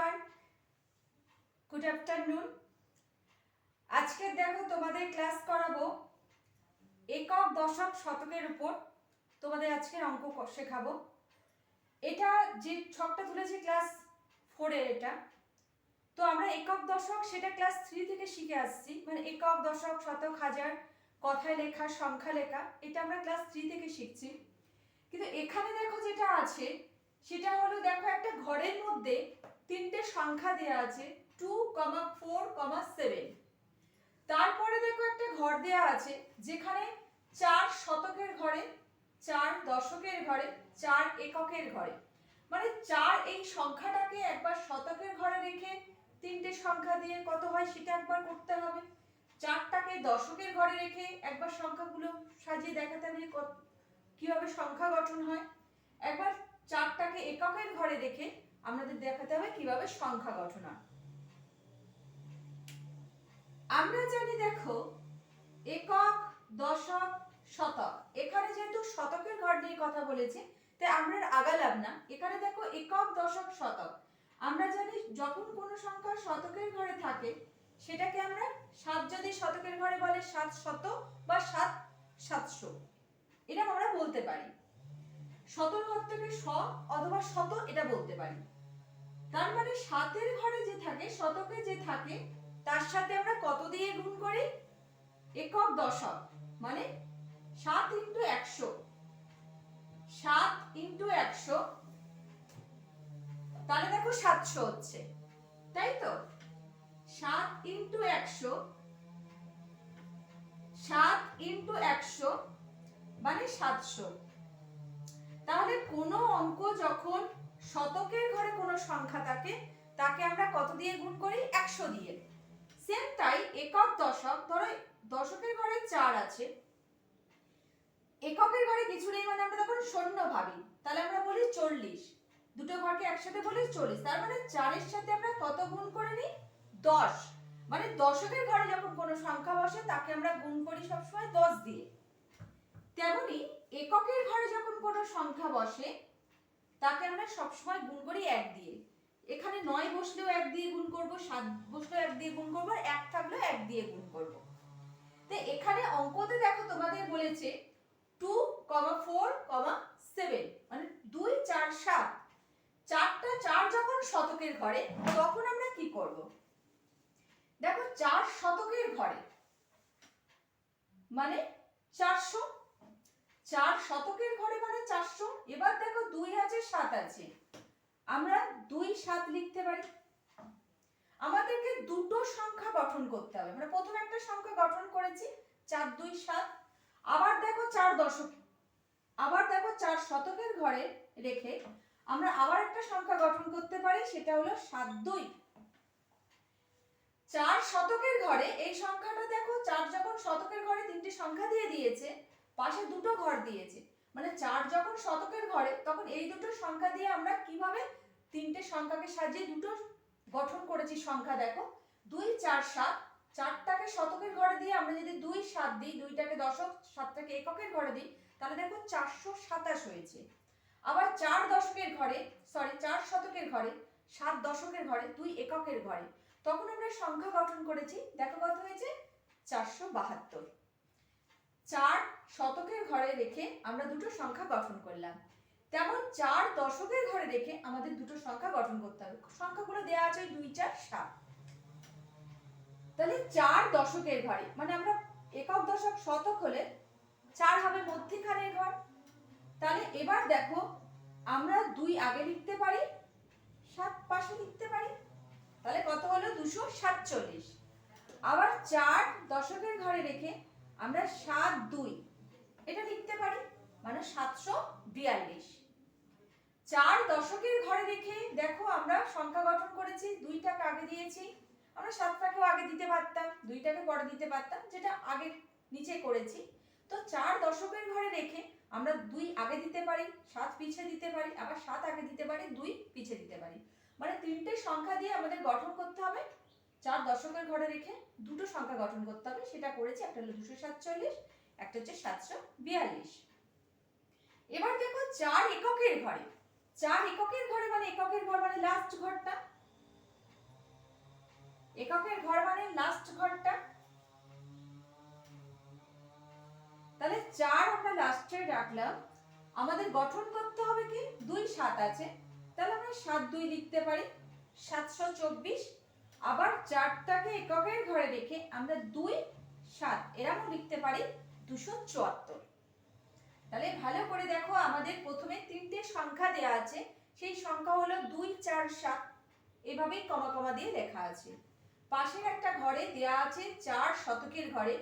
নমস্কার, good afternoon. আজকে দেখো তোমাদের ক্লাস করাবো একক দশক শতকের উপর। তোমাদের আজকের অঙ্ক শেখাবো। এটা যে ছকটা তুলেছি ক্লাস 4-এর, এটা তো আমরা একক দশক সেটা ক্লাস 3 থেকে শিখে আসছি, মানে একক দশক শতক হাজার কথায় লেখা সংখ্যা লেখা এটা আমরা ক্লাস 3 থেকে শিখছি। কিন্তু এখানে দেখো যেটা আছে সেটা হলো, দেখো একটা ঘরের মধ্যে তিনটে সংখ্যা দেয়া আছে 2, 4, 7। তারপরে দেখো একটা ঘর দেয়া আছে যেখানে 4 শতকের ঘরে, 4 দশকের ঘরে, 4 এককের ঘরে, মানে 4 এই সংখ্যাটাকে একবার শতকের ঘরে রেখে তিনটে সংখ্যা দিয়ে কত হয় সেটা একবার করতে হবে। 4টাকে দশকের ঘরে রেখে একবার সংখ্যাগুলো সাজিয়ে দেখাতে হবে কিভাবে সংখ্যা গঠন হয়। একবার 4টাকে এককের ঘরে রেখে আমাদের দেখাতে হবে কিভাবে সংখ্যা গঠন হয়। আমরা জানি দেখো একক, দশক, শতক। এখানে যেহেতু শতকের ঘর নিয়ে কথা বলেছে তাই আমরা আগালাম না। এখানে দেখো একক, দশক, শতক। আমরা জানি যখন কোনো সংখ্যা শতকের ঘরে থাকে সেটাকে আমরা 7 যদি শতকের ঘরে বলে 700 বা 700 এটা আমরা বলতে পারি। শতক থেকে শ অথবা শত এটা বলতে পারি। তার মানে 7-এর ঘরে যে থাকে, শতকে যে থাকে, তার সাথে আমরা কত দিয়ে গুণ করি? একক দশক, মানে 7 × 100, 7 × 100, তাহলে দেখো 700 হচ্ছে, তাই তো? 7 × 100, 7 × 100 মানে 700। তাহলে কোনো অঙ্ক যখন শতকের ঘরে কোনো সংখ্যা থাকে তাকে আমরা কত দিয়ে গুণ করি? 100 দিয়ে। সেম তাই একক দশক, ধরো দশকের ঘরে 4 আছে, এককের ঘরে কিছু নেই, মানে আমরা তখন শূন্য ভাবি, তাহলে আমরা বলি 40। দুটো ঘরকে একসাথে বলি 40, তার মানে 4-এর সাথে আমরা কত গুণ করে নিই? 10। মানে দশকের ঘরে যখন কোনো সংখ্যা বসে তাকে আমরা গুণ করি সবসময় 10 দিয়ে। তেমনি এককের ঘরে যখন কোনো সংখ্যা বসে তাকে আমরা সবসময় গুণ করি 1 দিয়ে। এখানে 9 বসলেও 1 দিয়ে গুণ করব, 7 বসলেও 1 দিয়ে গুণ করব, আর 1 থাকলেও 1 দিয়ে গুণ করব। তো এখানে অঙ্কতে দেখো তোমাদের বলেছে 2, 4, 7, মানে 2, 4, 7। 4টা 4 যখন শতকের ঘরে তখন আমরা কি করব? দেখো 4 শতকের ঘরে মানে 400, 4 শতকের ঘরে মানে 400। এবার দেখো 2 আছে, 7 আছে, আমরা 2, 7 লিখতে পারি। আমাদেরকে দুটো সংখ্যা গঠন করতে হবে। আমরা প্রথম একটা সংখ্যা গঠন করেছি 4, 2, 7। আবার দেখো 4 দশক, আবার দেখো 4 শতকের ঘরে রেখে আমরা আবার একটা সংখ্যা গঠন করতে পারি, সেটা হলো 7, 2। 4 শতকের ঘরে এই সংখ্যাটা দেখো, 4 যখন শতকের ঘরে তিনটে সংখ্যা দিয়ে দিয়েছে, পাশে দুটো ঘর দিয়েছে, মানে 4 যখন শতকের ঘরে তখন এই দুটো সংখ্যা দিয়ে আমরা কিভাবে তিনটে সংখ্যাকে সাজিয়ে দুটো গঠন করেছি সংখ্যা। দেখো 2, 4, 7। 4টাকে শতকের ঘরে দিয়ে আমরা যদি 2, 7 দিই, 2টাকে দশক, 7টাকে এককের ঘরে দিই, তাহলে দেখো 427 হয়েছে। আবার 4 দশকের ঘরে, সরি 4 শতকের ঘরে, 7 দশকের ঘরে, 2 এককের ঘরে, তখন আমরা সংখ্যা গঠন করেছি, দেখো কত হয়েছে? 472। 4 শতকের ঘরে রেখে আমরা দুটো সংখ্যা গঠন করলাম। তেমন 4 দশকের ঘরে রেখে আমাদের দুটো সংখ্যা গঠন করতে হবে। সংখ্যাগুলো দেয়া আছে 2, 4, 7। তাহলে 4 দশকের ঘরে, মানে আমরা একক দশক শতক হলে 4 হবে মধ্যিখানের ঘর। তাহলে এবার দেখো আমরা 2 আগে লিখতে পারি, 7 পাশে লিখতে পারি, তাহলে কত হলো? 247। আবার 4 দশকের ঘরে রেখে আমরা 7, 2 এটা লিখতে পারি, মানে 742। 4 দশকের ঘরে রেখে দেখো আমরা সংখ্যা গঠন করেছি, 2টাকে আগে দিয়েছি, আমরা 7টাকেও আগে দিতে পারতাম, 2টাকে পরে দিতে পারতাম, যেটা আগে নিচে করেছি। তো 4 দশকের ঘরে রেখে আমরা 2 আগে দিতে পারি, 7 পিছে দিতে পারি, আবার 7 আগে দিতে পারি, 2 পিছে দিতে পারি, মানে তিনটে সংখ্যা দিয়ে আমাদের গঠন করতে হবে। 4 দশকের ঘরে রেখে দুটো সংখ্যা গঠন করতে হবে, সেটা করেছি। একটা হলো 247, একটা হচ্ছে 742। এবার দেখো 4 এককের ঘরে, 4 এককের ঘরে মানে এককের ঘর মানে লাস্ট ঘরটা, এককের ঘর মানে লাস্ট ঘরটা, তাহলে 4 আমরা লাস্টে রাখলাম। আমাদের গঠন করতে হবে কি 2 7 আছে, তাহলে আমরা 7 2 লিখতে পারি 724। আবার 4টাকে এককের ঘরে রেখে আমরা 2 7 এরকম লিখতে পারি 274। তাহলে ভালো করে দেখো, আমাদের প্রথমে 3টে সংখ্যা দেয়া আছে, সেই সংখ্যা হলো 2 4 7, এভাবেই কমা কমা দিয়ে লেখা আছে। পাশের একটা ঘরে দেয়া আছে 4 শতকের ঘরে,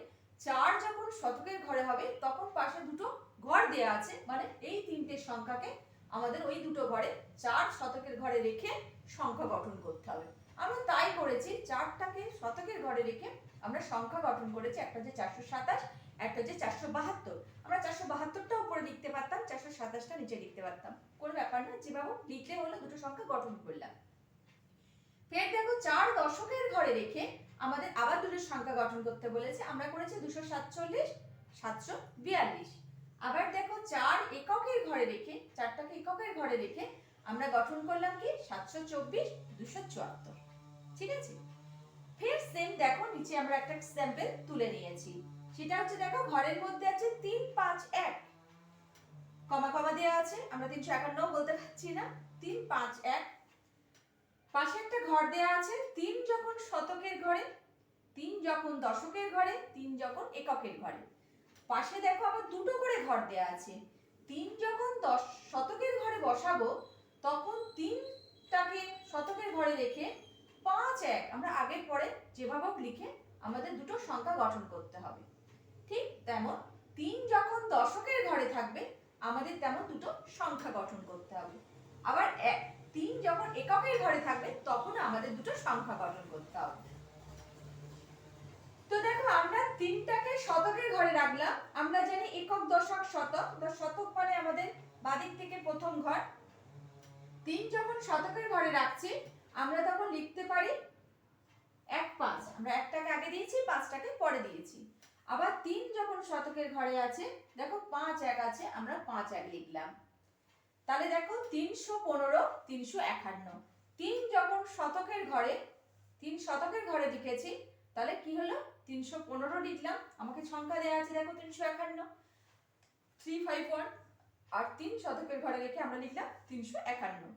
4 যখন শতকের ঘরে হবে তখন পাশে দুটো ঘর দেয়া আছে, মানে এই 3টে সংখ্যাকে আমাদের ওই দুটো ঘরে 4 শতকের ঘরে রেখে সংখ্যা গঠন করতে হবে। আমরা তাই করেছি, 4টাকে শতকের ঘরে রেখে আমরা সংখ্যা গঠন করেছি। একটা হচ্ছে 427, একটা হচ্ছে 472। আমরা 472টা উপরে লিখতে পারতাম, 427টা নিচে লিখতে পারতাম, কোনো ব্যাপার না, যেভাবে লিখলে হলো দুটো সংখ্যা গঠন করলাম। ফের দেখো 4 দশকের ঘরে রেখে আমাদের আবার দুটো সংখ্যা গঠন করতে বলেছে, আমরা করেছি 247 742। আবার দেখো 4 এককের ঘরে রেখে, 4টাকে এককের ঘরে রেখে আমরা গঠন করলাম কি 724 274। ঠিক আছে, ফের সেম দেখো নিচে আমরা একটা স্যাম্পল তুলে নিয়েছি, সেটা হচ্ছে দেখো ঘরের মধ্যে আছে 3 5 1, কমা কমা দেওয়া আছে, আমরা 351 বলতে পারছি না, 3 5 1। পাশে একটা ঘর দেয়া আছে 3 যখন শতকের ঘরে, 3 যখন দশকের ঘরে, 3 যখন এককের ঘরে। পাশে দেখো আবার দুটো করে ঘর দেয়া আছে, 3 যখন শতকের ঘরে বসাবো তখন 3টাকে শতকের ঘরে রেখে 5 1 আমরা আগের পরে যেভাবে লিখে আমাদের দুটো সংখ্যা গঠন করতে হবে। ঠিক তেমন 3 যখন দশকের ঘরে থাকবে আমাদের তেমন দুটো সংখ্যা গঠন করতে হবে। আবার 3 যখন এককের ঘরে থাকবে তখন আমাদের দুটো সংখ্যা গঠন করতে হবে। তো দেখো আমরা 3টাকে শতকের ঘরে রাখলাম, আমরা জানি একক দশক শতক, শতক মানে আমাদের বাদিক থেকে প্রথম ঘর। 3 যখন শতকের ঘরে রাখছি আমরা তখন লিখতে পারি 1 5, আমরা 1টাকে আগে দিয়েছি 5টাকে পরে দিয়েছি। আবার 3 যখন শতকের ঘরে আছে, দেখো 5 1 আছে, আমরা 5 1 লিখলাম। তাহলে দেখো 315 351, 3 যখন শতকের ঘরে, 3 শতকের ঘরে লিখেছি, তাহলে কি হলো 315 লিখলাম। আমাকে সংখ্যা দেয়া আছে দেখো 351 351, আর 3 শতকের ঘরে রেখে আমরা লিখলাম 351।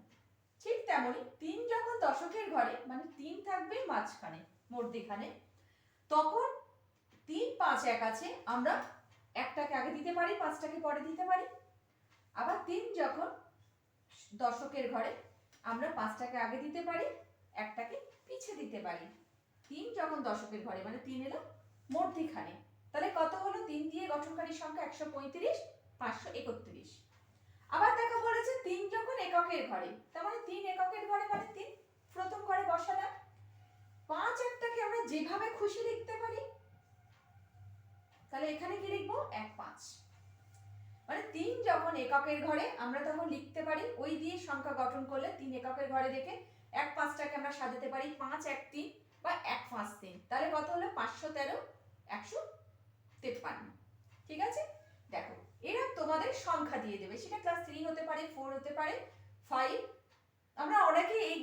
ঠিক তেমনি 3 যখন দশকের ঘরে, মানে 3 থাকবে মাঝখানে মধ্যখানে, তখন 3 5 1 আছে, আমরা 1টাকে আগে দিতে পারি 5টাকে পরে দিতে পারি। আবার 3 যখন দশকের ঘরে আমরা 5টাকে আগে দিতে পারি, 1টাকে পিছে দিতে পারি। 3 যখন দশকের ঘরে মানে 3 এলো মধ্যখানে, তাহলে কত হলো 3 দিয়ে গঠনকারী সংখ্যা 135 531। আবার দেখো বলেছে 3 যখন এককের ঘরে, তার মানে 3 এককের ঘরে মানে 3 প্রথম ঘরে বসালাম। 5 1টাকে আমরা যেভাবে খুশি লিখতে পারি, তাহলে এখানে কি লিখবো 1 5, মানে 3 যখন এককের ঘরে আমরা তখন লিখতে পারি ওই দিয়ে সংখ্যা গঠন করলে 3 এককের ঘরে রেখে 1 5টাকে আমরা সাজাতে পারি 5 1 3 বা 1 5 3, তাহলে কত হলো 513 153। ঠিক আছে, দেখো এরা তোমাদের সংখ্যা দিয়ে দেবে, সেটা ক্লাস 3 হতে পারে 4 হতে পারে 5। আমরা অনেকে এই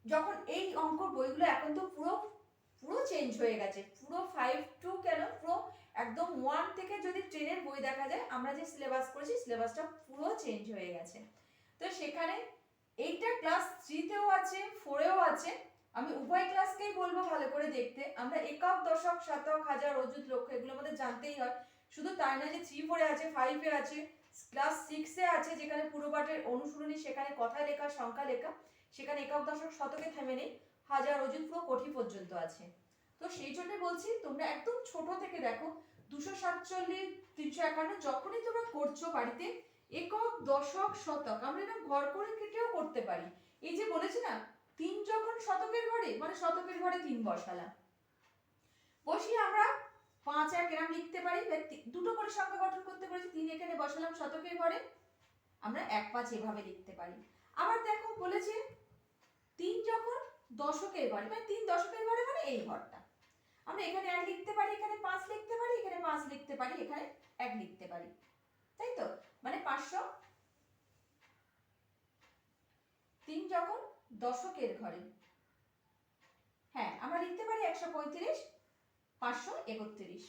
যখন এই অঙ্ক বইগুলো এখন তো পুরো চেঞ্জ হয়ে গেছে, পুরো 5 টু কেন পুরো একদম 1 থেকে যদি 10 এর বই দেখা যায়, আমরা যে সিলেবাস করেছি সিলেবাসটা পুরো চেঞ্জ হয়ে গেছে। তো সেখানে এইটা ক্লাস 3 তেও আছে 4 এও আছে, আমি উভয় ক্লাসকেই বলবো ভালো করে দেখতে। আমরা একক দশক শতক হাজার অযুত লক্ষ এগুলো আমাদের জানতেই হয়, শুধু তাই না যে 3 4 এ আছে 5 এ আছে, ক্লাস 6 এ আছে যেখানে পুরো পাঠের অনুশীলনী, সেখানে কথা লেখা সংখ্যা লেখা, সেখানে একক দশক শতকে থেমে নেই, হাজার অযুত পুরো কোটি পর্যন্ত আছে। তো সেই জন্য বলছি তোমরা একদম ছোট থেকে দেখো 247 351 যখনই তোমরা করছো বাড়িতে একক দশক শতক আমরা এরকম ঘর করে কেটেও করতে পারি। এই যে বলেছি না 3 যখন শতকের ঘরে, মানে শতকের ঘরে 3 বসালাম, বসিয়ে আমরা 5 1 এরকম লিখতে পারি, দুটো করে সংখ্যা গঠন করতে পারি, 3 এখানে বসালাম শতকের ঘরে, আমরা 1 5 এভাবে লিখতে পারি। আবার দেখো বলেছে 3 যখন দশকের ঘরে, মানে 3 দশকের ঘরে মানে এই ঘরটা, আমরা এখানে 1 লিখতে পারি, এখানে 5 লিখতে পারি, এখানে 5 লিখতে পারি, এখানে 1 লিখতে পারি, তাই তো, মানে 500। 3 যখন দশকের ঘরে, হ্যাঁ আমরা লিখতে পারি 135 531।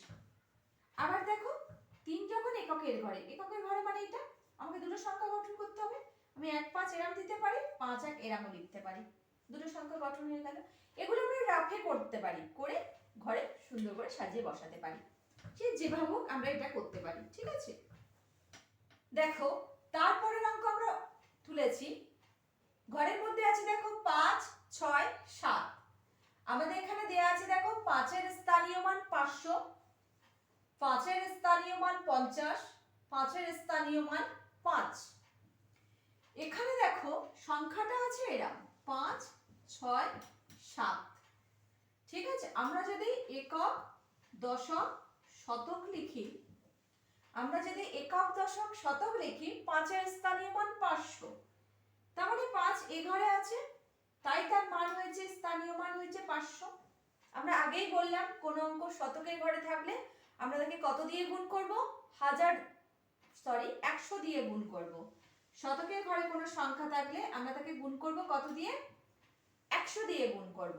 আবার দেখো 3 যখন এককের ঘরে, এককের ঘরে মানে এটা আমাকে দুটো সংখ্যা গঠন করতে হবে। আমি 1 5 এরকম দিতে পারি, 5 1 এরকম লিখতে পারি, দুটো সংখ্যা গঠন হয়ে গেল। এগুলো আমরা রাফে করতে পারি, করে ঘরে সুন্দর করে সাজিয়ে বসাতে পারি, সে যেভাবে হোক আমরা এটা করতে পারি, ঠিক আছে। দেখো তারপরের অঙ্ক আমরা তুলেছি, ঘরের মধ্যে আছে দেখো 5 6 7। আমাদের এখানে দেয়া আছে দেখো 5 এর স্থানীয় মান 500, 5 এর স্থানীয় মান 50, 5 এর স্থানীয় মান 5। এখানে দেখো সংখ্যাটা আছে এরকম 5 6 7, ঠিক আছে। আমরা যদি একক দশক শতক লিখি, আমরা যদি একক দশক শতক লিখি, 5 এর স্থানীয় মান 500, তার মানে 5 এ ঘরে আছে, তাই তার মান হয়েছে, স্থানীয় মান হয়েছে 500। আমরা আগেই বললাম কোন অঙ্ক শতকের ঘরে থাকলে আমরা তাকে কত দিয়ে গুণ করব, 100 দিয়ে গুণ করব। শতকের ঘরে কোনো সংখ্যা থাকলে আমরা তাকে গুণ করব কত দিয়ে, 100 দিয়ে গুণ করব।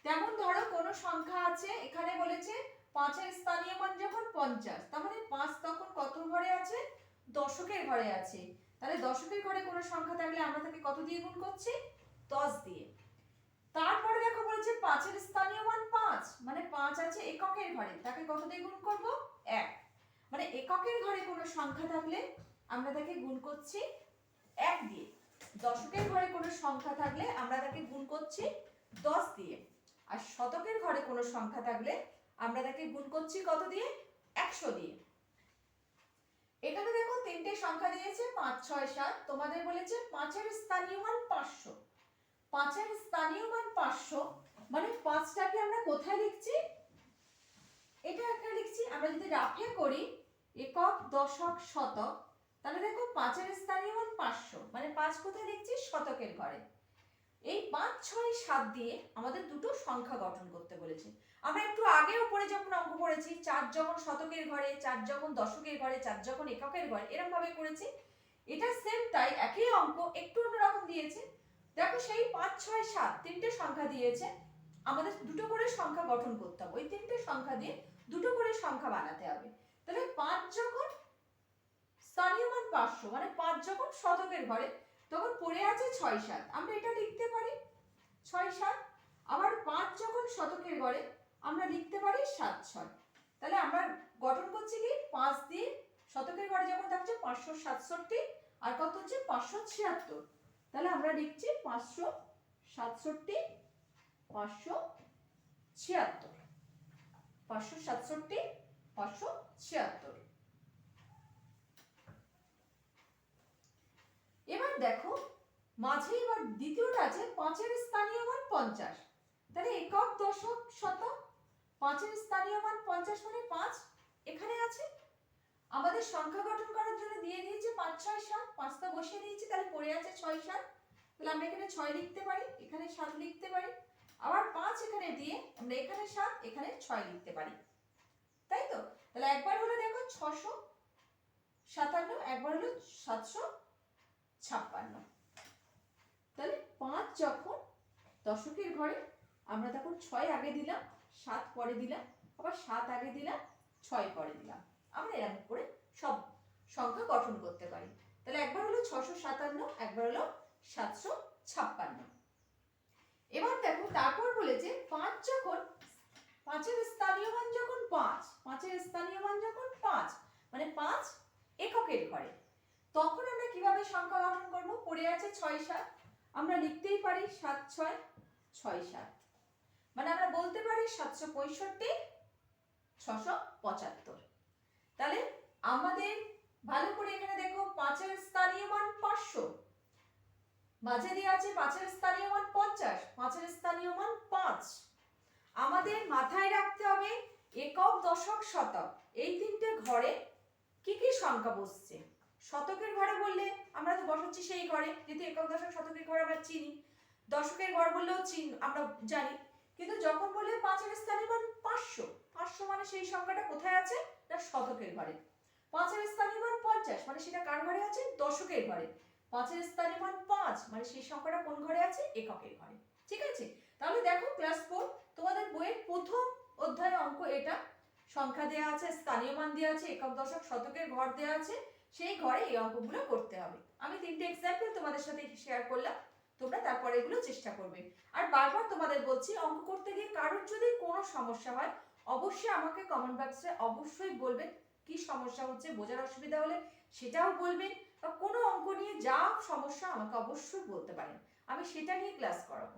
তেমন ধরো কোনো সংখ্যা আছে, এখানে বলেছে 5 এর স্থানীয় মান যখন 50, তার মানে 5 তখন কত ঘরে আছে, দশকের ঘরে আছে। তাহলে দশকের ঘরে কোনো সংখ্যা থাকলে আমরা তাকে কত দিয়ে গুণ করছি, 10 দিয়ে। তারপরে দেখো বলেছে 5 এর স্থানীয় মান 5, মানে 5 আছে এককের ঘরে, তাকে কত দিয়ে গুণ করব, 1। মানে এককের ঘরে কোনো সংখ্যা থাকলে আমরা তাকে গুণ করছি 1 দিয়ে। দশকের ঘরে কোনো সংখ্যা থাকলে আমরা তাকে গুণ করছি 10 দিয়ে। আর শতকের ঘরে কোনো সংখ্যা থাকলে আমরা তাকে গুণ করছি কত দিয়ে, 100 দিয়ে। এখানে দেখো তিনটে সংখ্যা দিয়েছে 5 6 7, তোমাদের বলেছে 5 এর স্থানীয় মান 500, 5 এর স্থানীয় মান 500, মানে 5টাকে আমরা কোথায় লিখছি, এটা একটা লিখছি। আমরা যদি রাফে করি একক দশক শতক, তাহলে দেখো 5 এর স্থানীয় মান 500, মানে 5 কোথায় লিখছি, শতকের ঘরে। এই 5 6 7 দিয়ে আমাদের দুটো সংখ্যা গঠন করতে বলেছে। আমরা একটু আগে উপরে যখন অঙ্ক করেছি, 4 যখন শতকের ঘরে, 4 যখন দশকের ঘরে, 4 যখন এককের ঘরে, এরকম ভাবে করেছি। এটা সেম তাই, একই অঙ্ক একটু অন্যরকম দিয়েছে। দেখো সেই 5 6 7 তিনটে সংখ্যা দিয়েছে, আমাদের দুটো করে সংখ্যা গঠন করতে হবে। ওই তিনটে সংখ্যা দিয়ে দুটো করে সংখ্যা বানাতে হবে। তাহলে 5 যখন স্থানীয় মান 500, মানে 5 যখন শতকের ঘরে, তখন পড়ে আছে 6 7, আমরা এটা লিখতে পারি 6 7। আবার 5 যখন শতকের ঘরে, আমরা লিখতে পারি 7 6। তাহলে আমরা গঠন করছি কি, 5 দিয়ে শতকের ঘরে যখন থাকছে 567, আর কত হচ্ছে 576, তাহলে আমরা লিখছি 567 576, 567 576। এবার দেখো মাঝে এবার দ্বিতীয়টা আছে 5 এর স্থানীয় মান 50, তাহলে একক দশক শতক, 5 এর স্থানীয় মান 50 মানে 5 এখানে আছে। আমাদের সংখ্যা গঠন করার জন্য দিয়ে দিয়েছে 5 6 7, 5 টা বসিয়ে দিয়েছি, তাহলে পড়ে আছে 6 7, তাহলে আমরা এখানে 6 লিখতে পারি, এখানে 7 লিখতে পারি। আবার 5 এখানে দিয়ে আমরা এখানে 7 এখানে 6 লিখতে পারি, তাই তো। তাহলে একবার হলো দেখো 657, একবার হলো 756। তাহলে 5 যখন দশকের ঘরে, আমরা তখন 6 আগে দিলাম, 7 পরে দিলাম, আবার 7 আগে দিলাম, 6 পরে দিলাম। আমরা এরকম করে সব সংখ্যা গঠন করতে পারি। তাহলে একবার হলো 657, একবার হলো 756। এবার দেখো তারপর বলেছে 5 যখন, 5 এর স্থানীয় মান যখন 5, 5 এর স্থানীয় মান যখন 5, মানে 5 এককের ঘরে, তখন আমরা কিভাবে সংখ্যা গঠন করব, পড়ে আছে 6 7, আমরা লিখতেই পারি 7 6 6 7, মানে আমরা বলতে পারি 765 675। তাহলে আমাদের ভালো করে এখানে দেখো 5 এর স্থানীয় মান 500, মাঝে দিয়ে আছে 5 এর স্থানীয় মান 50, 5 এর স্থানীয় মান 5। আমাদের মাথায় রাখতে হবে একক দশক শতক এই তিনটে ঘরে কি কি সংখ্যা বসছে। শতকের ঘরে বললে আমরা তো বসাচ্ছি সেই ঘরে, যেহেতু একক দশক শতকের ঘর আমরা চিনি। দশকের ঘর বললেও আমরা জানি, কিন্তু যখন বললে 5 এর স্থানীয় মান 500, 500 মানে সেই সংখ্যাটা কোথায় আছে, না শতকের ঘরে। 5 এর স্থানীয় মান 50, মানে সেটা কার ঘরে আছে, দশকের ঘরে। 5 এর স্থানীয় মান 5, মানে সেই সংখ্যাটা কোন ঘরে আছে, এককের ঘরে। ঠিক আছে, তাহলে দেখো ক্লাস 4 তোমাদের বইয়ের প্রথম অধ্যায় অঙ্ক এটা। সংখ্যা দেওয়া আছে, স্থানীয় মান দেওয়া আছে, একক দশক শতকের ঘর দেওয়া আছে, সেই ঘরে এই অঙ্কগুলো করতে হবে। আমি 3টে এক্সাম্পল তোমাদের সাথে শেয়ার করলাম, তোমরা তারপরে এগুলো চেষ্টা করবে। আর বারবার তোমাদের বলছি, অঙ্ক করতে গিয়ে কারোর যদি কোনো সমস্যা হয় অবশ্যই আমাকে কমেন্ট বক্সে অবশ্যই বলবেন। কি সমস্যা হচ্ছে, বোঝার অসুবিধা হলে সেটাও বলবেন, বা কোনো অঙ্ক নিয়ে যা সমস্যা আমাকে অবশ্যই বলতে পারেন, আমি সেটা নিয়ে ক্লাস করাবো।